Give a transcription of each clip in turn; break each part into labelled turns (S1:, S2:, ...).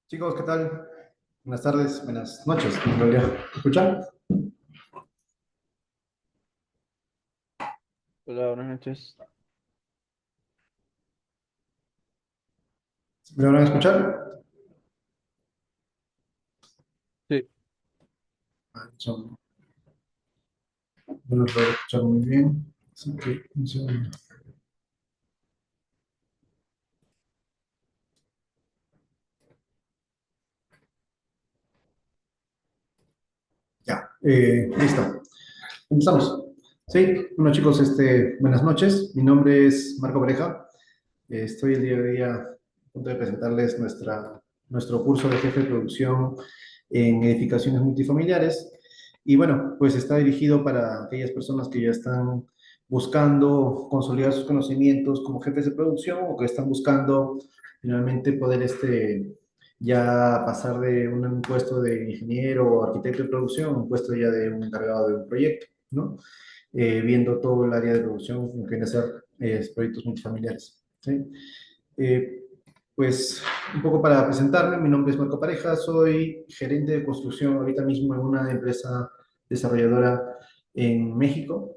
S1: Chicos, ¿qué tal? Buenas tardes, buenas noches, en realidad. ¿Me escuchan?
S2: Hola, buenas noches.
S1: ¿Me van a escuchar?
S2: Sí,
S1: Son, no lo puedo escuchar muy bien. Así que, un segundo. Ya, listo. Empezamos. Sí, bueno chicos, buenas noches. Mi nombre es Marco Pareja. Estoy el día de hoy a punto de presentarles nuestro curso de jefe de producción en edificaciones multifamiliares. Y bueno, pues está dirigido para aquellas personas que ya están buscando consolidar sus conocimientos como jefes de producción o que están buscando finalmente poder ya pasar de un puesto de ingeniero o arquitecto de producción a un puesto ya de un encargado de un proyecto, ¿no? Viendo todo el área de producción, como que viene a ser proyectos multifamiliares. ¿Sí? Eh, pues un poco para presentarme, mi nombre es Marco Pareja, soy gerente de construcción ahorita mismo en una empresa desarrolladora en México.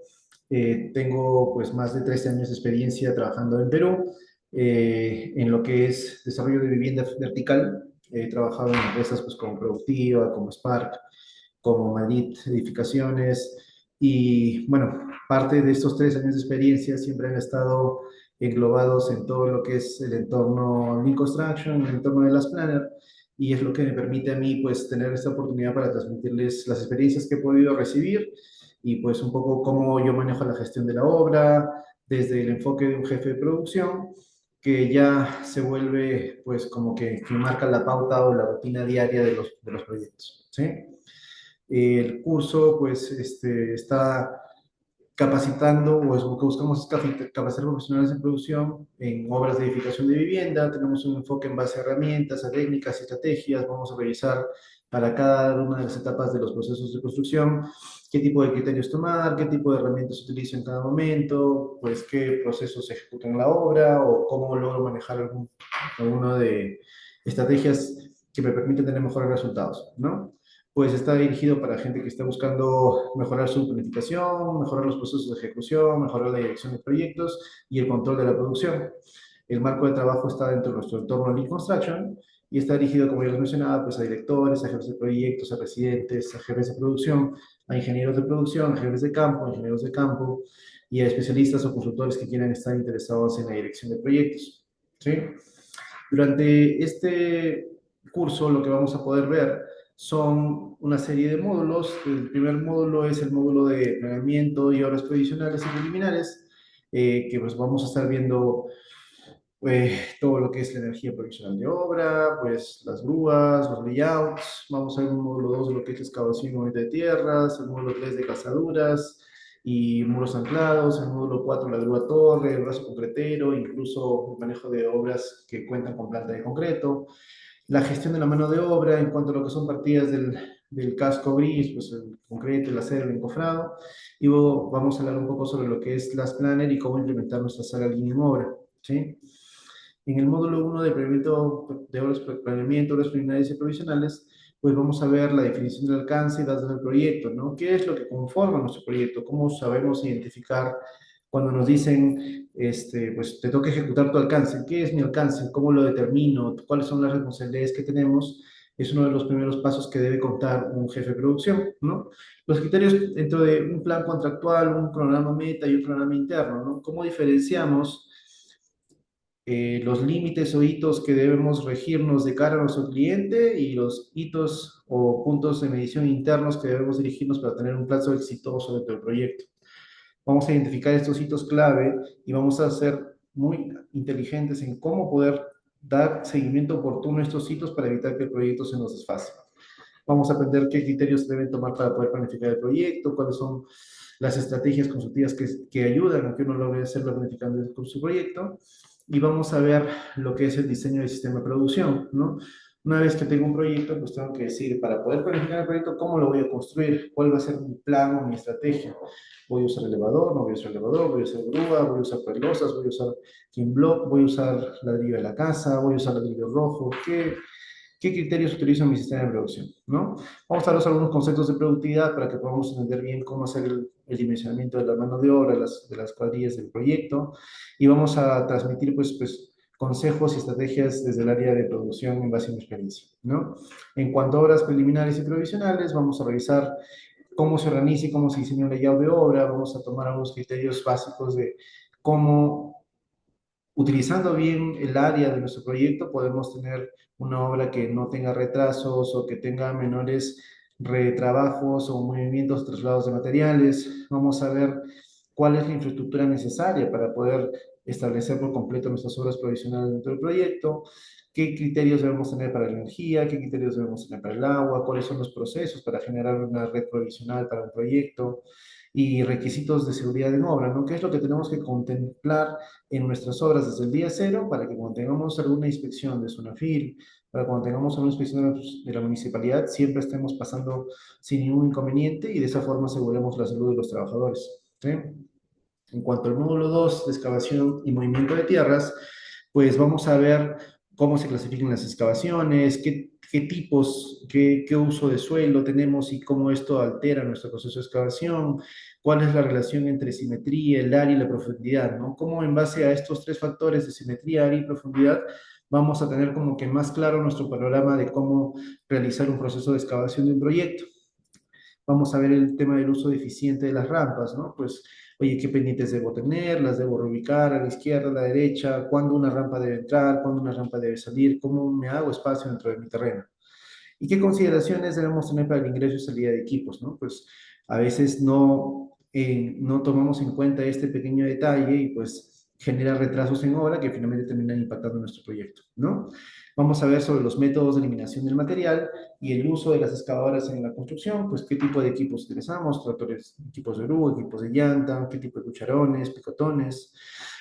S1: Tengo pues más de 13 años de experiencia trabajando en Perú en lo que es desarrollo de vivienda vertical. He trabajado en empresas pues como Productiva, como Spark, como Madrid Edificaciones y bueno, parte de estos 3 años de experiencia siempre han estado englobados en todo lo que es el entorno Lean Construction, el entorno de las Planner, y es lo que me permite a mí pues tener esta oportunidad para transmitirles las experiencias que he podido recibir y pues un poco cómo yo manejo la gestión de la obra, desde el enfoque de un jefe de producción, que ya se vuelve pues como que marca la pauta o la rutina diaria de los proyectos, ¿sí? El curso pues está capacitando, o es lo que buscamos es capacitar profesionales en producción en obras de edificación de vivienda. Tenemos un enfoque en base a herramientas, a técnicas, estrategias. Vamos a revisar para cada una de las etapas de los procesos de construcción qué tipo de criterios tomar, qué tipo de herramientas se utiliza en cada momento, pues qué procesos se ejecutan en la obra o cómo logro manejar alguna de estrategias que me permiten tener mejores resultados, ¿no? Pues está dirigido para gente que está buscando mejorar su planificación, mejorar los procesos de ejecución, mejorar la dirección de proyectos y el control de la producción. El marco de trabajo está dentro de nuestro entorno Lean Construction y está dirigido, como ya les mencionaba, pues a directores, a jefes de proyectos, a residentes, a jefes de producción, a ingenieros de producción, a jefes de campo, a ingenieros de campo y a especialistas o consultores que quieran estar interesados en la dirección de proyectos. ¿Sí? Durante este curso lo que vamos a poder ver son una serie de módulos. El primer módulo es el módulo de planeamiento y obras provisionales y preliminares, que pues vamos a estar viendo todo lo que es la energía provisional de obra, pues las grúas, los layouts. Vamos a ver un módulo 2 de lo que es excavación y movimiento de tierras, el módulo 3 de cazaduras y muros anclados, el módulo 4 la grúa torre, el brazo concretero, incluso el manejo de obras que cuentan con planta de concreto, la gestión de la mano de obra en cuanto a lo que son partidas del casco gris, pues el concreto, el acero, el encofrado, y luego vamos a hablar un poco sobre lo que es las planner y cómo implementar nuestra sala línea en obra, ¿sí? En el módulo 1 de planeamiento de obras, planeamiento, obras preliminares y provisionales, pues vamos a ver la definición del alcance y datos del proyecto, ¿no? ¿Qué es lo que conforma nuestro proyecto? ¿Cómo sabemos identificar cuando nos dicen, pues te toca ejecutar tu alcance? ¿Qué es mi alcance? ¿Cómo lo determino? ¿Cuáles son las responsabilidades que tenemos? Es uno de los primeros pasos que debe contar un jefe de producción, ¿no? Los criterios dentro de un plan contractual, un programa meta y un programa interno, ¿no? ¿Cómo diferenciamos los límites o hitos que debemos regirnos de cara a nuestro cliente y los hitos o puntos de medición internos que debemos dirigirnos para tener un plazo exitoso dentro del proyecto? Vamos a identificar estos hitos clave y vamos a ser muy inteligentes en cómo poder dar seguimiento oportuno a estos hitos para evitar que el proyecto se nos desfase. Vamos a aprender qué criterios se deben tomar para poder planificar el proyecto, cuáles son las estrategias consultivas que ayudan a que uno logre hacerlo planificando con su proyecto. Y vamos a ver lo que es el diseño del sistema de producción, ¿no? Una vez que tengo un proyecto, pues tengo que decir, para poder planificar el proyecto, ¿cómo lo voy a construir? ¿Cuál va a ser mi plan o mi estrategia? ¿Voy a usar elevador? ¿No voy a usar elevador? ¿Voy a usar grúa? ¿Voy a usar perlosas? ¿Voy a usar Kim Block? ¿Voy a usar ladrillo de la casa? ¿Voy a usar ladrillo rojo? ¿Qué ¿Qué criterios utilizo en mi sistema de producción? ¿No? Vamos a ver algunos conceptos de productividad para que podamos entender bien cómo hacer el dimensionamiento de la mano de obra, de las cuadrillas del proyecto, y vamos a transmitir pues consejos y estrategias desde el área de producción en base a mi experiencia, ¿no? En cuanto a obras preliminares y provisionales, vamos a revisar cómo se organiza y cómo se diseña un layout de obra, vamos a tomar algunos criterios básicos de cómo, utilizando bien el área de nuestro proyecto, podemos tener una obra que no tenga retrasos o que tenga menores retrabajos o movimientos, traslados de materiales. Vamos a ver cuál es la infraestructura necesaria para poder establecer por completo nuestras obras provisionales dentro del proyecto, qué criterios debemos tener para la energía, qué criterios debemos tener para el agua, cuáles son los procesos para generar una red provisional para un proyecto y requisitos de seguridad en obra, ¿no? ¿Qué es lo que tenemos que contemplar en nuestras obras desde el día cero para que cuando tengamos alguna inspección de Sunafil, para cuando tengamos alguna inspección de la municipalidad, siempre estemos pasando sin ningún inconveniente y de esa forma aseguremos la salud de los trabajadores? ¿Sí? En cuanto al módulo 2 de excavación y movimiento de tierras, pues vamos a ver cómo se clasifican las excavaciones, qué tipos, qué uso de suelo tenemos y cómo esto altera nuestro proceso de excavación, cuál es la relación entre simetría, el área y la profundidad, ¿no? Cómo en base a estos tres factores de simetría, área y profundidad vamos a tener como que más claro nuestro panorama de cómo realizar un proceso de excavación de un proyecto. Vamos a ver el tema del uso eficiente de las rampas, ¿no? Pues, oye, ¿qué pendientes debo tener? ¿Las debo reubicar a la izquierda, a la derecha? ¿Cuándo una rampa debe entrar? ¿Cuándo una rampa debe salir? ¿Cómo me hago espacio dentro de mi terreno? ¿Y qué consideraciones debemos tener para el ingreso y salida de equipos, ¿no? Pues a veces no tomamos en cuenta este pequeño detalle y pues genera retrasos en obra que finalmente terminan impactando nuestro proyecto, ¿no? Vamos a ver sobre los métodos de eliminación del material y el uso de las excavadoras en la construcción, pues qué tipo de equipos utilizamos, tractores, equipos de grúa, equipos de llanta, qué tipo de cucharones, picotones.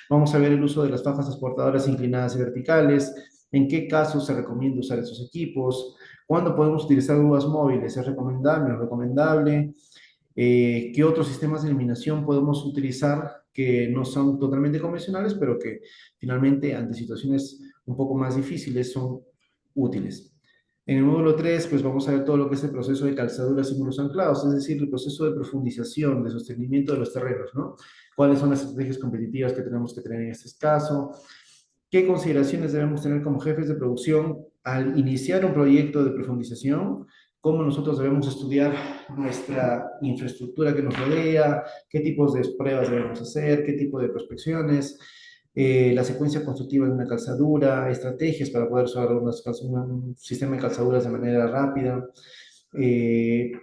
S1: Vamos a ver el uso de las fajas transportadoras inclinadas y verticales, en qué casos se recomienda usar esos equipos, cuándo podemos utilizar grúas móviles, es recomendable, no es recomendable, qué otros sistemas de eliminación podemos utilizar que no son totalmente convencionales, pero que finalmente ante situaciones un poco más difíciles son útiles. En el módulo 3 pues vamos a ver todo lo que es el proceso de calzaduras y muros anclados, es decir, el proceso de profundización, de sostenimiento de los terrenos, ¿no? ¿Cuáles son las estrategias competitivas que tenemos que tener en este caso? ¿Qué consideraciones debemos tener como jefes de producción al iniciar un proyecto de profundización? ¿Cómo nosotros debemos estudiar nuestra infraestructura que nos rodea? ¿Qué tipos de pruebas debemos hacer? ¿Qué tipo de prospecciones? La secuencia constructiva de una calzadura, estrategias para poder usar un sistema de calzaduras de manera rápida.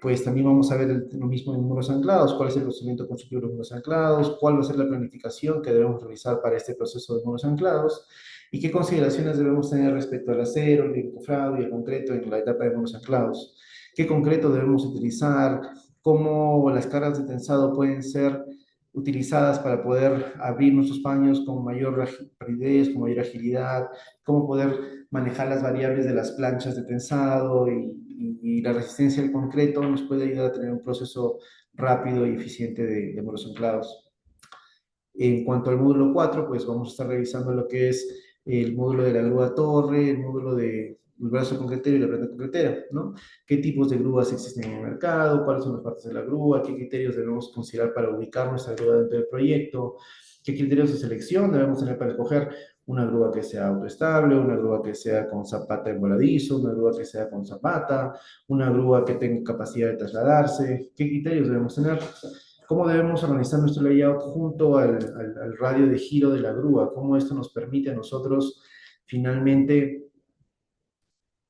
S1: Pues también vamos a ver lo mismo en muros anclados, cuál es el procedimiento constructivo de los muros anclados, cuál va a ser la planificación que debemos realizar para este proceso de muros anclados y qué consideraciones debemos tener respecto al acero, el encofrado y el concreto en la etapa de muros anclados. ¿Qué concreto debemos utilizar? ¿Cómo las cargas de tensado pueden ser utilizadas para poder abrir nuestros paños con mayor rapidez, con mayor agilidad? ¿Cómo poder manejar las variables de las planchas de tensado y la resistencia al concreto nos puede ayudar a tener un proceso rápido y eficiente de muros anclados? En cuanto al módulo 4 pues vamos a estar revisando lo que es el módulo de la grúa torre, el módulo de el brazo concretero y la planta concretera, ¿no? ¿Qué tipos de grúas existen en el mercado? ¿Cuáles son las partes de la grúa? ¿Qué criterios debemos considerar para ubicar nuestra grúa dentro del proyecto? ¿Qué criterios de selección debemos tener para escoger una grúa que sea autoestable, una grúa que sea con zapata en voladizo, una grúa que sea con zapata, una grúa que tenga capacidad de trasladarse? ¿Qué criterios debemos tener? ¿Cómo debemos organizar nuestro layout junto al radio de giro de la grúa? ¿Cómo esto nos permite a nosotros finalmente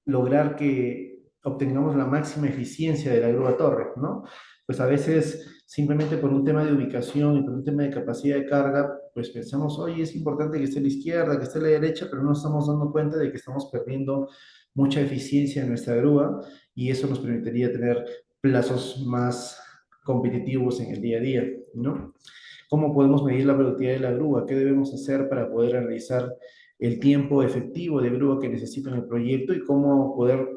S1: lograr que obtengamos la máxima eficiencia de la grúa torre, ¿no? Pues a veces simplemente por un tema de ubicación y por un tema de capacidad de carga, pues pensamos, oye, es importante que esté a la izquierda, que esté a la derecha, pero no nos estamos dando cuenta de que estamos perdiendo mucha eficiencia en nuestra grúa y eso nos permitiría tener plazos más competitivos en el día a día, ¿no? ¿Cómo podemos medir la productividad de la grúa? ¿Qué debemos hacer para poder realizar el tiempo efectivo de grúa que necesita en el proyecto y cómo poder,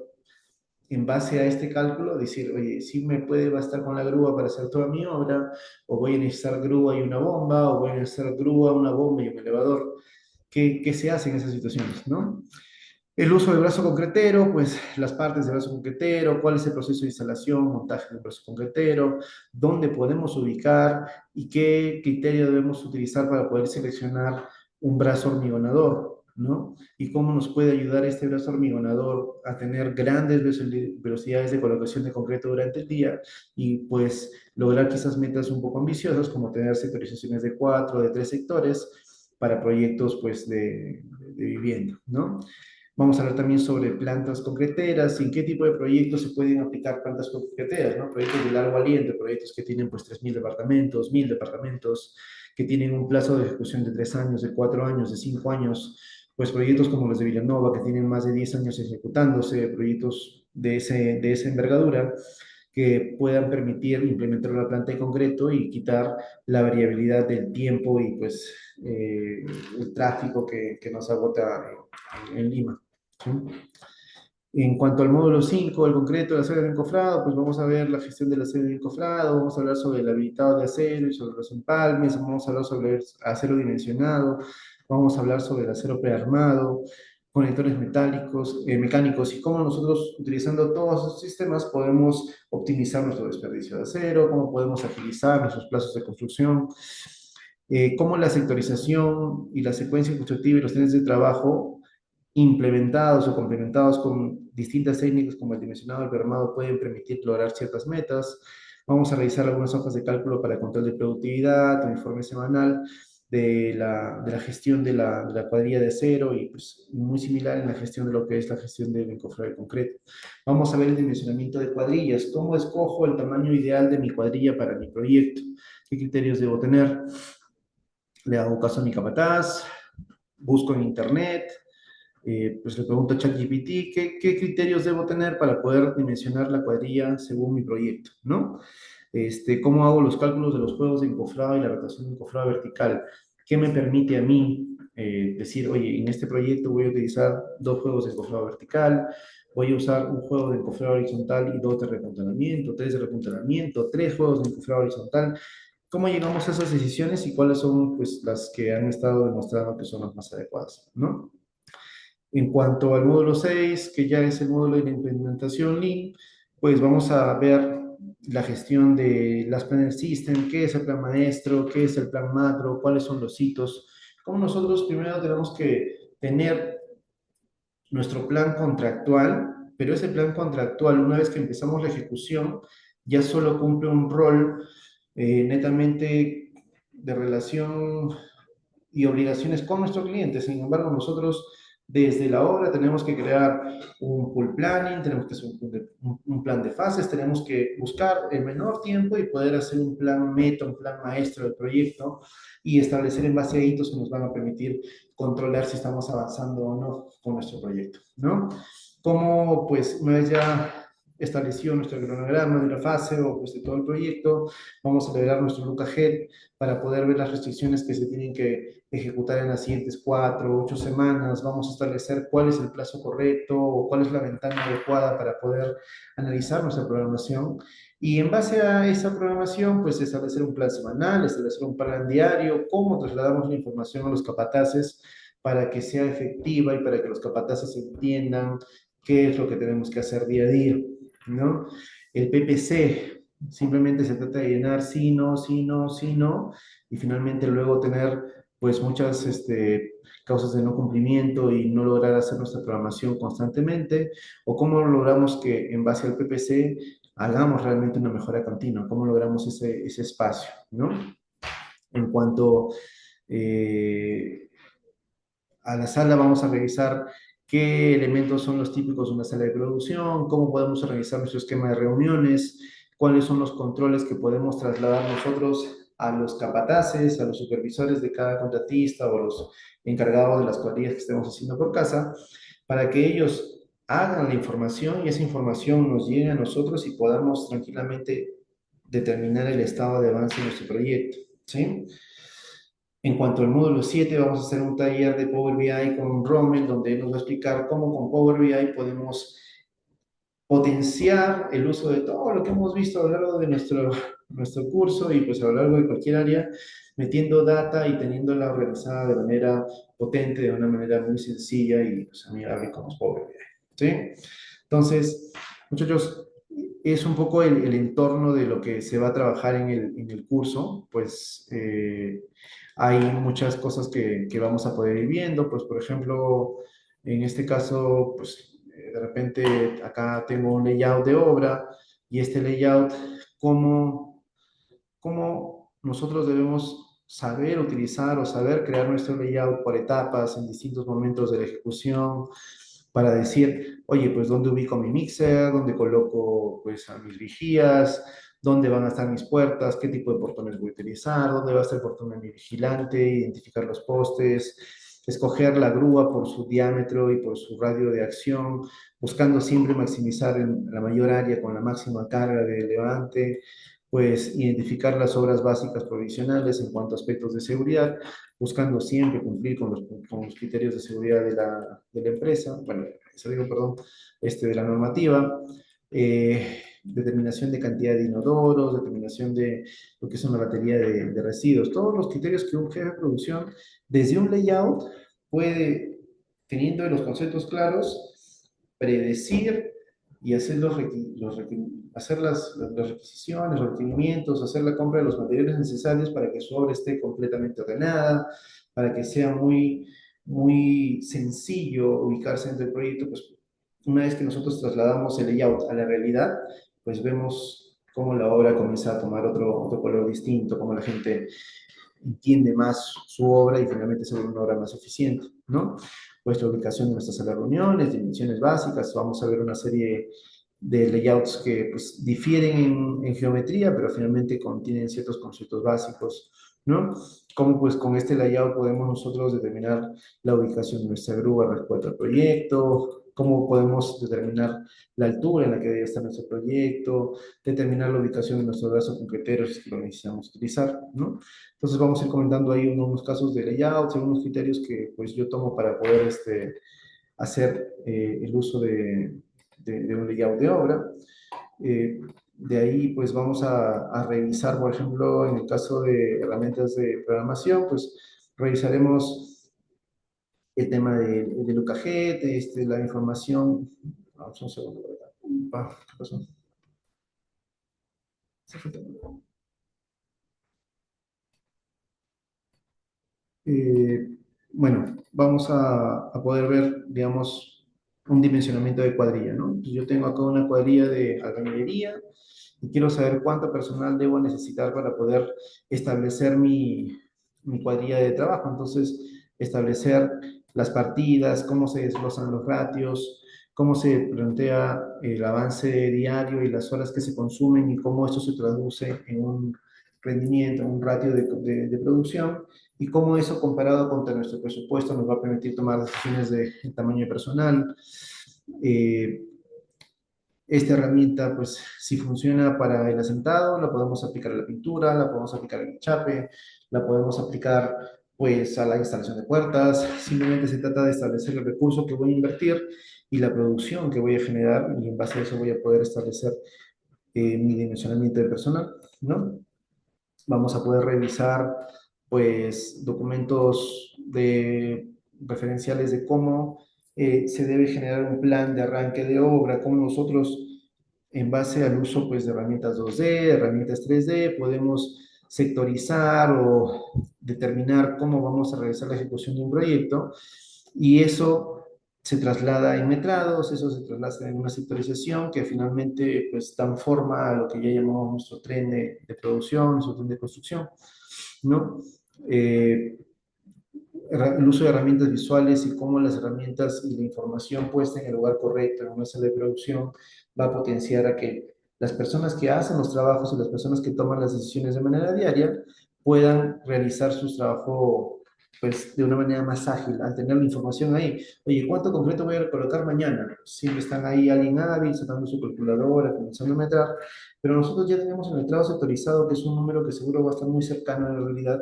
S1: en base a este cálculo, decir, oye, si me puede bastar con la grúa para hacer toda mi obra, o voy a necesitar grúa y una bomba, o voy a necesitar grúa, una bomba y un elevador? ¿Qué se hace en esas situaciones, no? El uso del brazo concretero, pues las partes del brazo concretero, cuál es el proceso de instalación, montaje del brazo concretero, dónde podemos ubicar y qué criterio debemos utilizar para poder seleccionar un brazo hormigonador, ¿no? Y cómo nos puede ayudar este brazo hormigonador a tener grandes velocidades de colocación de concreto durante el día y pues lograr quizás metas un poco ambiciosas como tener sectorizaciones de 4, de 3 sectores para proyectos pues de vivienda, ¿no? Vamos a hablar también sobre plantas concreteras y en qué tipo de proyectos se pueden aplicar plantas concreteras, ¿no? Proyectos de largo aliento, proyectos que tienen pues 3.000 departamentos, 1.000 departamentos, que tienen un plazo de ejecución de 3 años, de 4 años, de 5 años, pues proyectos como los de Villanova, que tienen más de 10 años ejecutándose, proyectos de esa envergadura, que puedan permitir implementar una planta de concreto y quitar la variabilidad del tiempo y pues el tráfico que nos agota en Lima. ¿Sí? En cuanto al módulo 5 el concreto de acero encofrado, pues vamos a ver la gestión del acero encofrado, vamos a hablar sobre el habilitado de acero y sobre los empalmes, vamos a hablar sobre el acero dimensionado, vamos a hablar sobre el acero prearmado, conectores metálicos, mecánicos y cómo nosotros, utilizando todos esos sistemas, podemos optimizar nuestro desperdicio de acero, cómo podemos agilizar nuestros plazos de construcción, cómo la sectorización y la secuencia constructiva y los trenes de trabajo implementados o complementados con distintas técnicas como el dimensionado, el permado, pueden permitir lograr ciertas metas. Vamos a revisar algunas hojas de cálculo para control de productividad, un informe semanal de la gestión de la cuadrilla de acero y pues muy similar en la gestión de lo que es la gestión del encofrado de concreto. Vamos a ver el dimensionamiento de cuadrillas, cómo escojo el tamaño ideal de mi cuadrilla para mi proyecto, qué criterios debo tener. Le hago caso a mi capataz, busco en internet, pues le pregunto a ChatGPT qué criterios debo tener para poder dimensionar la cuadrilla según mi proyecto, ¿no? Cómo hago los cálculos de los juegos de encofrado y la rotación de encofrado vertical, qué me permite a mí decir, oye, en este proyecto voy a utilizar 2 juegos de encofrado vertical, voy a usar un juego de encofrado horizontal y 2 de repuntalamiento, 3 de repuntalamiento, 3 juegos de encofrado horizontal. ¿Cómo llegamos a esas decisiones y cuáles son pues, las que han estado demostrando que son las más adecuadas, ¿no? En cuanto al módulo 6 que ya es el módulo de la implementación Lean, pues vamos a ver la gestión de las Planner System, qué es el plan maestro, qué es el plan macro, cuáles son los hitos. Como nosotros primero tenemos que tener nuestro plan contractual, pero ese plan contractual, una vez que empezamos la ejecución, ya solo cumple un rol netamente de relación y obligaciones con nuestro cliente. Sin embargo, nosotros desde la obra tenemos que crear un pool planning, tenemos que hacer un plan de fases, tenemos que buscar el menor tiempo y poder hacer un plan meta, un plan maestro del proyecto y establecer en base a hitos que nos van a permitir controlar si estamos avanzando o no con nuestro proyecto, ¿no? Como pues una vez ya establecido nuestro cronograma de la fase o pues de todo el proyecto, vamos a liberar nuestro look ahead para poder ver las restricciones que se tienen que ejecutar en las siguientes 4 u 8 semanas. Vamos a establecer cuál es el plazo correcto o cuál es la ventana adecuada para poder analizar nuestra programación. Y en base a esa programación, pues establecer un plan semanal, establecer un plan diario, cómo trasladamos la información a los capataces para que sea efectiva y para que los capataces entiendan qué es lo que tenemos que hacer día a día, ¿no? El PPC, simplemente se trata de llenar sí, no, sí, no, sí, no, y finalmente luego tener pues muchas causas de no cumplimiento y no lograr hacer nuestra programación constantemente, o cómo logramos que en base al PPC hagamos realmente una mejora continua, cómo logramos ese espacio, ¿no? En cuanto eh, a la sala, vamos a revisar qué elementos son los típicos de una sala de producción, cómo podemos organizar nuestro esquema de reuniones, cuáles son los controles que podemos trasladar nosotros a los capataces, a los supervisores de cada contratista o los encargados de las cuadrillas que estemos haciendo por casa, para que ellos hagan la información y esa información nos llegue a nosotros y podamos tranquilamente determinar el estado de avance de nuestro proyecto, ¿sí? En cuanto al módulo 7 vamos a hacer un taller de Power BI con Rommel, donde él nos va a explicar cómo con Power BI podemos potenciar el uso de todo lo que hemos visto a lo largo de nuestro curso y pues a lo largo de cualquier área, metiendo data y teniéndola organizada de manera potente, de una manera muy sencilla y pues, amigable con los pobres. ¿Sí? Entonces, muchachos, es un poco el entorno de lo que se va a trabajar en el curso, pues hay muchas cosas que vamos a poder ir viendo, pues por ejemplo, en este caso, pues de repente acá tengo un layout de obra y este layout, ¿cómo, cómo nosotros debemos saber utilizar o saber crear nuestro layout por etapas en distintos momentos de la ejecución para decir, oye, pues dónde ubico mi mixer, dónde coloco pues a mis vigías, dónde van a estar mis puertas, qué tipo de portones voy a utilizar, dónde va a estar el portón de mi vigilante, identificar los postes, escoger la grúa por su diámetro y por su radio de acción, buscando siempre maximizar la mayor área con la máxima carga de levante, pues identificar las obras básicas provisionales en cuanto a aspectos de seguridad, buscando siempre cumplir con los criterios de seguridad de la empresa, bueno, eso digo, perdón, de la normativa, determinación de cantidad de inodoros, determinación de lo que es una batería de residuos, todos los criterios que un jefe de producción desde un layout puede, teniendo los conceptos claros, predecir y hacer, hacer las requisiciones, los requerimientos, hacer la compra de los materiales necesarios para que su obra esté completamente ordenada, para que sea muy sencillo ubicarse dentro del proyecto, pues una vez que nosotros trasladamos el layout a la realidad, pues vemos cómo la obra comienza a tomar otro color distinto, cómo la gente entiende más su obra y finalmente se vuelve una obra más eficiente, ¿no? Pues la ubicación de nuestras salas de reuniones, dimensiones básicas, vamos a ver una serie de layouts que pues, difieren en geometría, pero finalmente contienen ciertos conceptos básicos, ¿no? Cómo pues con este layout podemos nosotros determinar la ubicación de nuestra grúa respecto al proyecto, cómo podemos determinar la altura en la que debe estar nuestro proyecto, determinar la ubicación de nuestro brazo concretero si es que lo necesitamos utilizar, ¿no? Entonces vamos a ir comentando ahí unos casos de layouts, algunos criterios que pues yo tomo para poder hacer el uso de un layout de obra. De ahí pues vamos a revisar, por ejemplo, en el caso de herramientas de programación, pues revisaremos el tema del UKG, la información. Vamos un segundo, ¿verdad? ¿Qué pasó? Se fue todo. Eh, bueno, vamos a poder ver, digamos, un dimensionamiento de cuadrilla, ¿no? Entonces, yo tengo acá una cuadrilla de albañilería y quiero saber cuánto personal debo necesitar para poder establecer mi cuadrilla de trabajo. Entonces, establecer las partidas, cómo se desglosan los ratios, cómo se plantea el avance diario y las horas que se consumen y cómo esto se traduce en un rendimiento, en un ratio de producción y cómo eso comparado contra nuestro presupuesto nos va a permitir tomar decisiones de tamaño de personal. Eh, esta herramienta, pues, si funciona para el asentado, la podemos aplicar a la pintura, la podemos aplicar al chape, la podemos aplicar, pues, a la instalación de puertas. Simplemente se trata de establecer el recurso que voy a invertir y la producción que voy a generar, y en base a eso voy a poder establecer mi dimensionamiento de personal, ¿no? Vamos a poder revisar pues documentos referenciales de cómo se debe generar un plan de arranque de obra, cómo nosotros en base al uso pues de herramientas 2D, herramientas 3D, podemos sectorizar o determinar cómo vamos a realizar la ejecución de un proyecto y eso se traslada en metrados, eso se traslada en una sectorización que finalmente pues dan forma a lo que ya llamamos nuestro tren de producción, nuestro tren de construcción, ¿no? Eh, el uso de herramientas visuales y cómo las herramientas y la información puesta en el lugar correcto en una sala de producción va a potenciar a que las personas que hacen los trabajos y las personas que toman las decisiones de manera diaria puedan realizar sus trabajos pues de una manera más ágil, al tener la información ahí. Oye, ¿cuánto concreto voy a colocar mañana? Siempre están ahí alguien hábil, sacando su calculadora, comenzando a metrar, pero nosotros ya tenemos el metrado sectorizado, que es un número que seguro va a estar muy cercano a la realidad,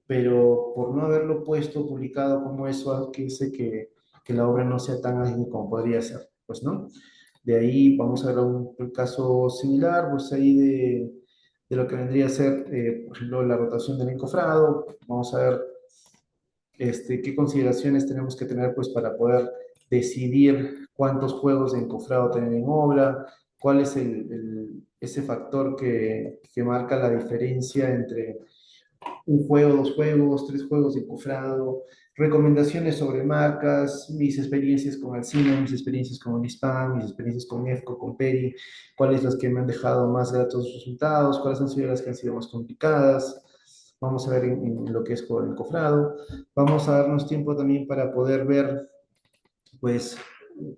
S1: pero por no haberlo puesto, publicado como eso, que hace que la obra no sea tan ágil como podría ser, pues, ¿no? De ahí vamos a ver un caso similar, pues ahí de lo que vendría a ser, por ejemplo, la rotación del encofrado. Vamos a ver qué consideraciones tenemos que tener pues, para poder decidir cuántos juegos de encofrado tener en obra, cuál es ese factor que marca la diferencia entre un juego, dos juegos, tres juegos encofrado, recomendaciones sobre marcas, mis experiencias con Alcina, mis experiencias con Unispan, mis experiencias con EFCO, con Peri, cuáles las que me han dejado más gratos resultados, cuáles han sido las que han sido más complicadas. Vamos a ver en lo que es con el encofrado. Vamos a darnos tiempo también para poder ver, pues,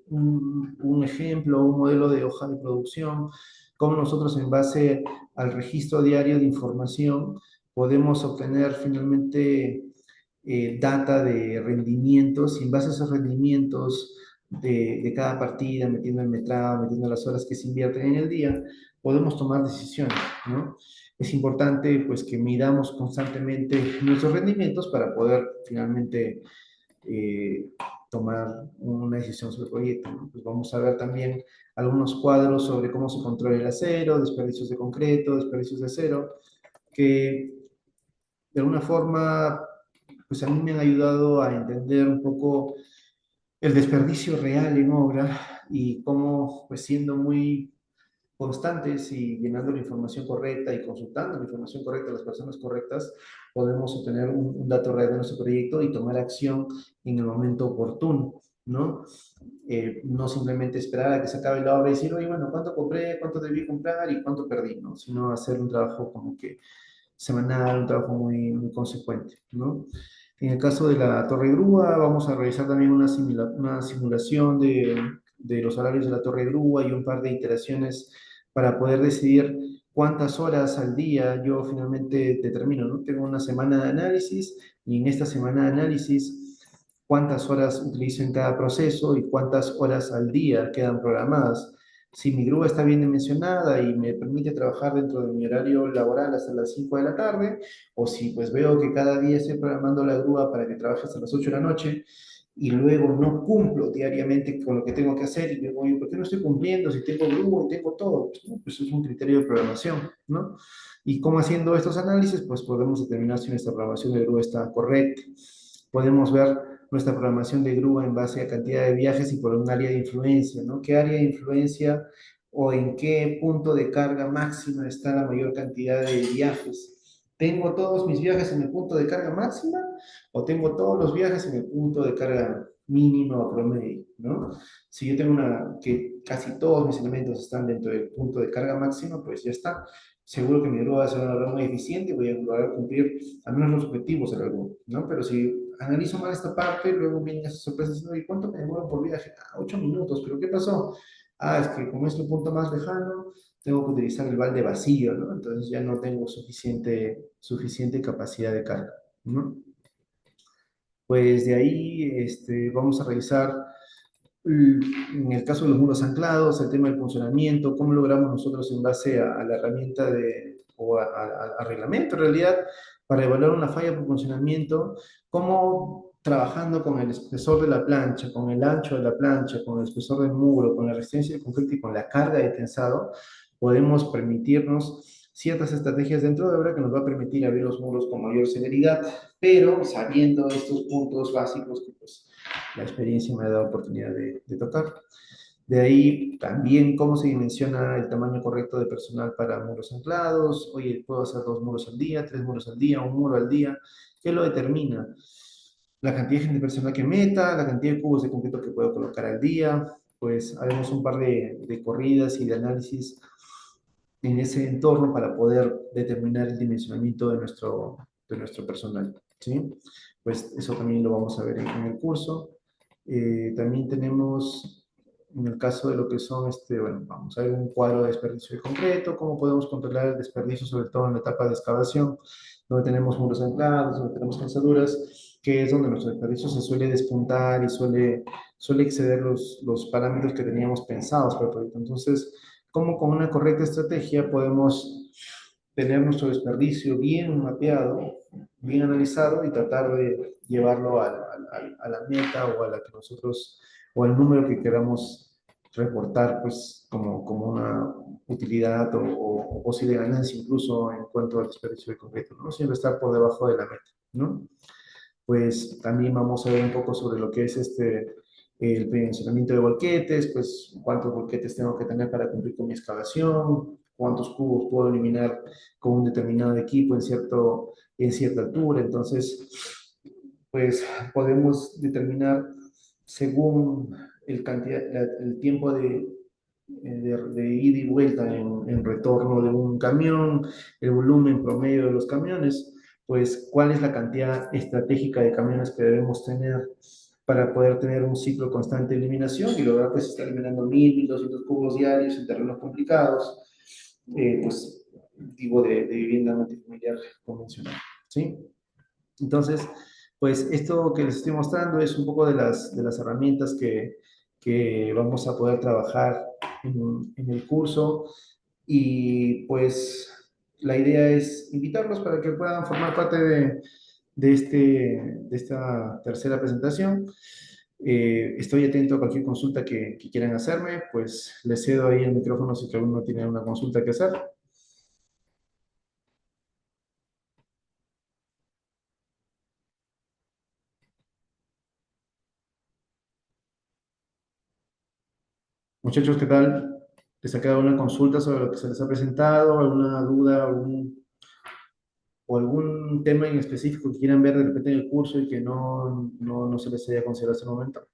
S1: un ejemplo, un modelo de hoja de producción, cómo nosotros en base al registro diario de información podemos obtener finalmente data de rendimientos y en base a esos rendimientos de cada partida, metiendo el metrado, metiendo las horas que se invierten en el día, podemos tomar decisiones, ¿no? Es importante pues que midamos constantemente nuestros rendimientos para poder finalmente eh, tomar una decisión sobre el proyecto, ¿no? Pues vamos a ver también algunos cuadros sobre cómo se controla el acero, desperdicios de concreto, desperdicios de acero, que de alguna forma, pues a mí me han ayudado a entender un poco el desperdicio real en obra y cómo, pues siendo muy constantes y llenando la información correcta y consultando la información correcta a las personas correctas, podemos obtener un dato real de nuestro proyecto y tomar acción en el momento oportuno, ¿no? No simplemente esperar a que se acabe la obra y decir, oye, bueno, ¿cuánto compré? ¿Cuánto debí comprar? ¿Y cuánto perdí? ¿No? Sino hacer un trabajo como que semanal, un trabajo muy, muy consecuente, ¿no? En el caso de la torre grúa, vamos a realizar también una simulación de los horarios de la torre grúa y un par de iteraciones para poder decidir cuántas horas al día yo finalmente determino, ¿no? Tengo una semana de análisis y en esta semana de análisis cuántas horas utilizo en cada proceso y cuántas horas al día quedan programadas. Si mi grúa está bien dimensionada y me permite trabajar dentro de mi horario laboral hasta las 5 de la tarde, o si pues veo que cada día estoy programando la grúa para que trabaje hasta las 8 de la noche y luego no cumplo diariamente con lo que tengo que hacer y digo, oye, ¿por qué no estoy cumpliendo si tengo grúa y tengo todo? Pues, ¿no? Pues es un criterio de programación, ¿no? Y cómo haciendo estos análisis, pues podemos determinar si nuestra programación de grúa está correcta. Podemos ver nuestra programación de grúa en base a cantidad de viajes y por un área de influencia, ¿no? ¿Qué área de influencia o en qué punto de carga máxima está la mayor cantidad de viajes? ¿Tengo todos mis viajes en el punto de carga máxima o tengo todos los viajes en el punto de carga mínimo o promedio, ¿no? Si yo tengo que casi todos mis elementos están dentro del punto de carga máxima, pues ya está. Seguro que mi grúa va a ser una grúa muy eficiente y voy a lograr cumplir al menos los objetivos de la grúa, ¿no? Pero si analizo mal esta parte, luego vienen esas sorpresas diciendo, ¿y cuánto me demoro por viaje? Ah, 8 minutos, ¿pero qué pasó? Ah, es que como es un punto más lejano, tengo que utilizar el balde vacío, ¿no? Entonces ya no tengo suficiente capacidad de carga, ¿no? Pues de ahí vamos a revisar en el caso de los muros anclados, el tema del funcionamiento, cómo logramos nosotros en base a la herramienta o al reglamento en realidad, para evaluar una falla por funcionamiento, cómo trabajando con el espesor de la plancha, con el ancho de la plancha, con el espesor del muro, con la resistencia del concreto y con la carga de tensado, podemos permitirnos ciertas estrategias dentro de obra que nos va a permitir abrir los muros con mayor celeridad, pero sabiendo estos puntos básicos que pues la experiencia me ha dado oportunidad de tocar. De ahí también cómo se dimensiona el tamaño correcto de personal para muros anclados. Oye, puedo hacer 2 muros al día, 3 muros al día, un muro al día. ¿Qué lo determina? La cantidad de gente personal que meta, la cantidad de cubos de concreto que puedo colocar al día. Pues haremos un par de corridas y de análisis en ese entorno para poder determinar el dimensionamiento de nuestro personal, ¿sí? Pues eso también lo vamos a ver en el curso. También tenemos, en el caso de lo que son, bueno, vamos a ver un cuadro de desperdicio de concreto, cómo podemos controlar el desperdicio, sobre todo en la etapa de excavación, donde tenemos muros anclados, donde tenemos cansaduras, que es donde nuestro desperdicio se suele despuntar y suele exceder los parámetros que teníamos pensados para el proyecto. Entonces, cómo con una correcta estrategia podemos tener nuestro desperdicio bien mapeado, bien analizado y tratar de llevarlo a la meta o a la que nosotros, o al número que queramos reportar pues como una utilidad o posible ganancia incluso en cuanto al desperdicio de concreto, ¿no? Siempre estar por debajo de la meta, ¿no? Pues también vamos a ver un poco sobre lo que es el dimensionamiento de volquetes, pues cuántos volquetes tengo que tener para cumplir con mi excavación, cuántos cubos puedo eliminar con un determinado equipo en cierta altura. Entonces, pues podemos determinar según el tiempo de ida y vuelta en retorno de un camión, el volumen promedio de los camiones, pues cuál es la cantidad estratégica de camiones que debemos tener para poder tener un ciclo constante de eliminación y lograr pues estar eliminando 1.000, 1.200 cubos diarios en terrenos complicados, pues digo de vivienda multifamiliar convencional, ¿sí? Entonces, pues esto que les estoy mostrando es un poco de las herramientas que vamos a poder trabajar en el curso y pues la idea es invitarlos para que puedan formar parte de esta tercera presentación. Estoy atento a cualquier consulta que quieran hacerme, pues les cedo ahí el micrófono si alguno tiene una consulta que hacer. Muchachos, ¿qué tal? ¿Les ha quedado alguna consulta sobre lo que se les ha presentado? ¿Alguna duda? ¿O algún tema en específico que quieran ver de repente en el curso y que no se les haya considerado hasta el momento?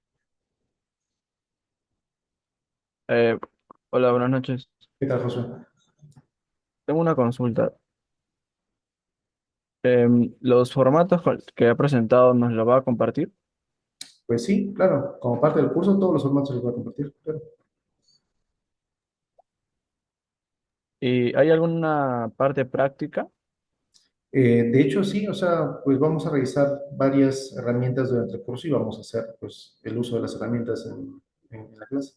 S2: Eh, Hola, buenas noches.
S1: ¿Qué tal, Josué?
S2: Tengo una consulta. ¿Los formatos que ha presentado nos lo va a compartir?
S1: Pues sí, claro, como parte del curso todos los formatos se los voy a compartir, claro.
S2: ¿Y hay alguna parte práctica?
S1: De hecho, sí, o sea, pues vamos a revisar varias herramientas durante el curso y vamos a hacer pues el uso de las herramientas en la clase.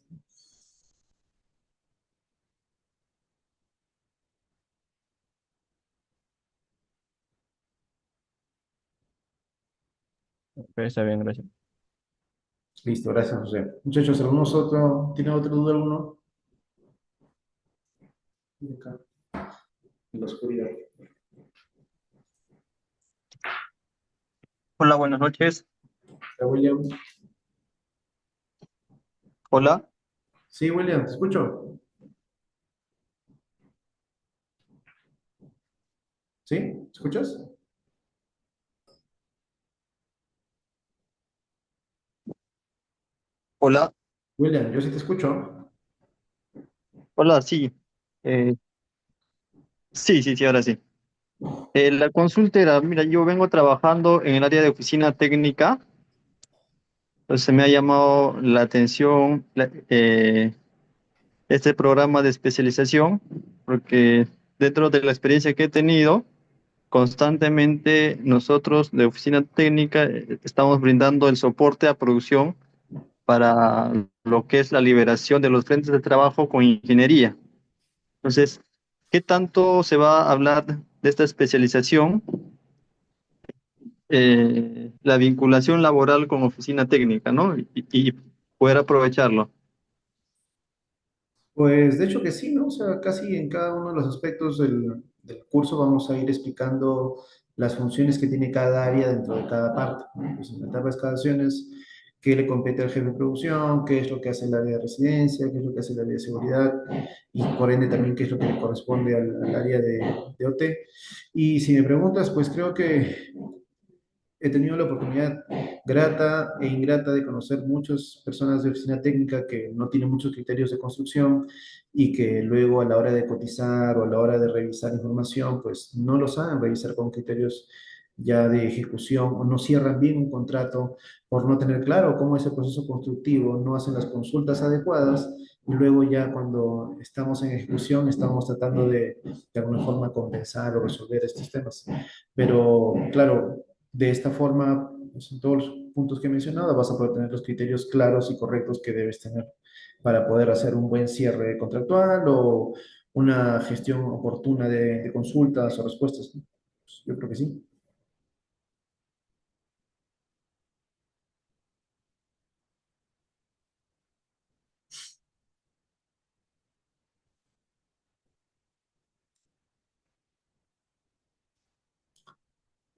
S2: Ok, está bien, gracias.
S1: Listo, gracias, José. Muchachos, ¿algunos tiene otra duda alguno? Acá, en la oscuridad.
S3: Hola, buenas noches.
S1: William.
S3: Hola,
S1: Sí, William, te escucho. ¿Sí? ¿Escuchas?
S3: hola,
S1: William, yo sí te escucho.
S3: hola, sí. Eh, sí, ahora sí. La consulta era, mira, yo vengo trabajando en el área de oficina técnica, entonces me ha llamado la atención este programa de especialización, porque dentro de la experiencia que he tenido, constantemente nosotros de oficina técnica estamos brindando el soporte a producción para lo que es la liberación de los frentes de trabajo con ingeniería. Entonces, ¿qué tanto se va a hablar de esta especialización, la vinculación laboral con oficina técnica, ¿no? Y poder aprovecharlo.
S1: Pues de hecho que sí, ¿no? O sea, casi en cada uno de los aspectos del curso vamos a ir explicando las funciones que tiene cada área dentro de cada parte, ¿no? Pues en la etapa de excavaciones, qué le compete al jefe de producción, qué es lo que hace el área de residencia, qué es lo que hace el área de seguridad y por ende también qué es lo que le corresponde al área de OT. Y si me preguntas, pues creo que he tenido la oportunidad grata e ingrata de conocer muchas personas de oficina técnica que no tienen muchos criterios de construcción y que luego a la hora de cotizar o a la hora de revisar información, pues no lo saben revisar con criterios ya de ejecución o no cierran bien un contrato por no tener claro cómo es el proceso constructivo, no hacen las consultas adecuadas y luego ya cuando estamos en ejecución estamos tratando de alguna forma compensar o resolver estos temas. Pero claro, de esta forma, pues, en todos los puntos que he mencionado, vas a poder tener los criterios claros y correctos que debes tener para poder hacer un buen cierre contractual o una gestión oportuna de consultas o respuestas, ¿no? Pues, yo creo que sí.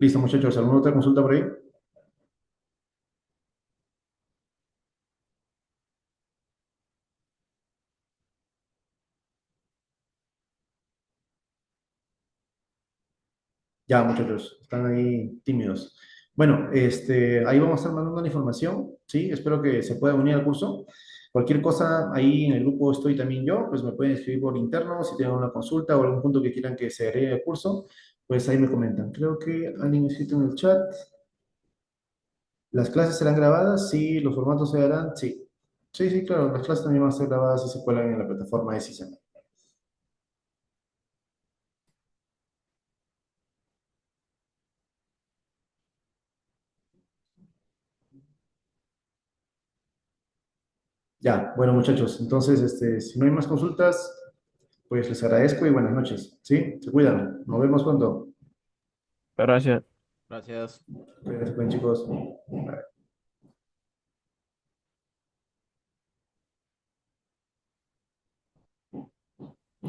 S1: Listo, muchachos. ¿Alguna otra consulta por ahí? Ya, muchachos, están ahí tímidos. Bueno, ahí vamos a estar mandando la información, ¿sí? Espero que se puedan unir al curso. Cualquier cosa, ahí en el grupo estoy también yo, pues me pueden escribir por interno si tienen una consulta o algún punto que quieran que se agregue al curso, pues ahí me comentan. Creo que alguien ha escrito en el chat. ¿Las clases serán grabadas? Sí. ¿Los formatos se darán? Sí. Sí, sí, claro, las clases también van a ser grabadas y se cuelan en la plataforma de Sisam. Ya, bueno, muchachos, entonces, si no hay más consultas, pues les agradezco y buenas noches. ¿Sí? Se cuidan. Nos vemos pronto.
S2: Gracias.
S4: Gracias.
S1: Cuídense, chicos. Bye.